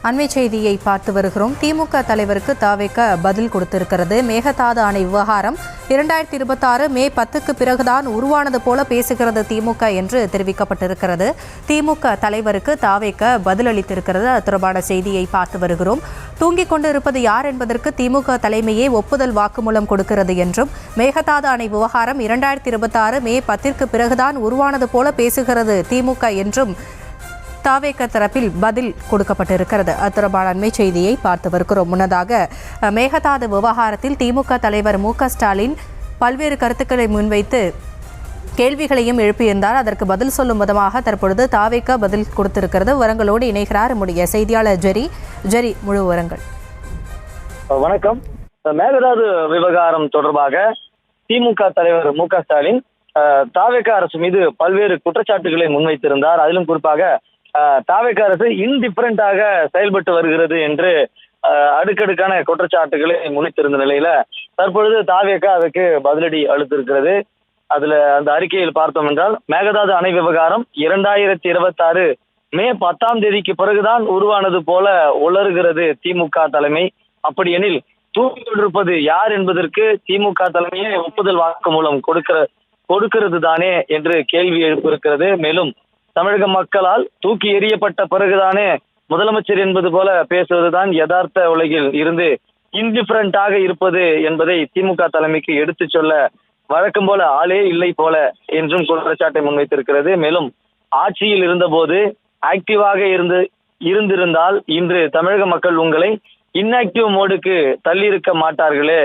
அண்மை செய்தியை பார்த்து வருகிறோம். திமுக தலைவருக்கு தவேக பதில் கொடுத்திருக்கிறது. மேகதாது அணை விவகாரம் 2026 மே 10க்கு பிறகுதான் உருவானது போல பேசுகிறது திமுக என்று தெரிவிக்கப்பட்டிருக்கிறது. திமுக தலைவருக்கு தவேக பதிலளித்திருக்கிறது. அது தொடர்பான செய்தியை பார்த்து வருகிறோம். தூங்கிக் கொண்டிருப்பது யார் என்பதற்கு திமுக தலைமையே ஒப்புதல் வாக்குமூலம் கொடுக்கிறது என்றும், மேகதாது அணை விவகாரம் 2026 மே 10ற்கு பிறகுதான் உருவானது போல பேசுகிறது திமுக என்றும் தவேக தரப்பில் பதில் கொடுக்கப்பட்டிருக்கிறது. அது தொடர்பான அண்மை செய்தியை பார்த்து வருகிறோம். முன்னதாக மேகதாது விவகாரத்தில் திமுக தலைவர் மு.க.ஸ்டாலின் பல்வேறு கருத்துக்களை முன்வைத்து கேள்விகளையும் எழுப்பியிருந்தார். அதற்கு பதில் சொல்லும் விதமாக தற்பொழுது தவேக பதில் கொடுத்திருக்கிறது. விவரங்களோடு இணைகிறார் நம்முடைய செய்தியாளர் ஜெரி. முழு விவரங்கள். வணக்கம். மேகதாது விவகாரம் தொடர்பாக திமுக தலைவர் மு.க.ஸ்டாலின் தவேக அரசு மீது பல்வேறு குற்றச்சாட்டுகளை முன்வைத்திருந்தார். அதிலும் குறிப்பாக தவேக அரசு இன்டிஃபரண்டாக செயல்பட்டு வருகிறது என்று அடுக்கடுக்கான குற்றச்சாட்டுகளை முன்வைத்திருந்த நிலையில தற்பொழுது தவேக அதற்கு பதிலடி அளித்திருக்கிறது. அதுல அந்த அறிக்கையில் பார்த்தோம் என்றால், மேகதாது அணை விவகாரம் 2026 மே 10ஆம் தேதிக்கு பிறகுதான் உருவானது போல உளறுகிறது திமுக தலைமை. அப்படியெனில் தூக்கிக் கொண்டிருப்பது யார் என்பதற்கு திமுக தலைமையே ஒப்புதல் வாக்குமூலம் கொடுக்கிறது தானே என்று கேள்வி எழுப்பியிருக்கிறது. மேலும் தமிழக மக்களால் தூக்கி எறியப்பட்ட பிறகுதானே முதலமைச்சர் என்பது போல பேசுவதுதான் யதார்த்த உலகில் இருந்து இன்டிஃபரண்டாக இருப்பது என்பதை திமுக தலைமைக்கு எடுத்து சொல்ல வழக்கம் போல ஆளே இல்லை போல என்றும் குற்றச்சாட்டை முன்வைத்திருக்கிறது. மேலும் ஆட்சியில் இருந்தபோது ஆக்டிவாக இருந்திருந்தால் இன்று தமிழக மக்கள் உங்களை இன்ஆக்டிவ் மோடுக்கு தள்ளியிருக்க மாட்டார்களே.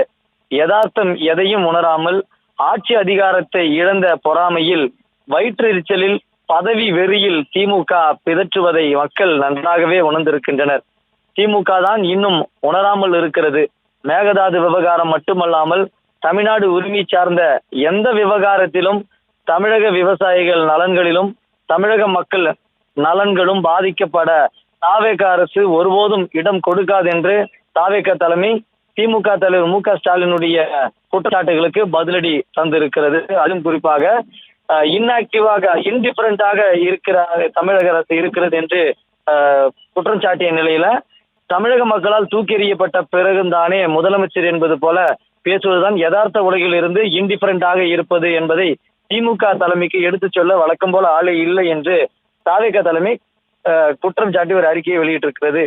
யதார்த்தம் எதையும் உணராமல் ஆட்சி அதிகாரத்தை இழந்த பொறாமையில், வயிற்றெரிச்சலில், பதவி வெறியில் திமுக பிதற்றுவதை மக்கள் நன்றாகவே உணர்ந்திருக்கின்றனர். திமுக தான் இன்னும் உணராமல் இருக்கிறது. மேகதாது விவகாரம் மட்டுமல்லாமல் தமிழ்நாடு உரிமை சார்ந்த எந்த விவகாரத்திலும் தமிழக விவசாயிகள் நலன்களிலும் தமிழக மக்கள் நலன்களும் பாதிக்கப்பட தவேக அரசு ஒருபோதும் இடம் கொடுக்காது என்று தவேக தலைமை திமுக தலைவர் மு.க.ஸ்டாலினுடைய குற்றச்சாட்டுகளுக்கு பதிலடி தந்திருக்கிறது. அதுவும் குறிப்பாக இன்ஆக்டிவாக இன்டிஃபரண்டாக இருக்கிற தமிழக அரசு இருக்கிறது என்று குற்றம் சாட்டிய நிலையில, தமிழக மக்களால் தூக்கி எறியப்பட்ட பிறகுதானே முதலமைச்சர் என்பது போல பேசுவதுதான் யதார்த்த உலகில் இருந்து இன்டிஃபரண்டாக இருப்பது என்பதை திமுக தலைமைக்கு எடுத்து சொல்ல வழக்கம் போல ஆளே இல்லை என்று தவேக தலைமை குற்றம் சாட்டி ஒரு அறிக்கையை வெளியிட்டிருக்கிறது.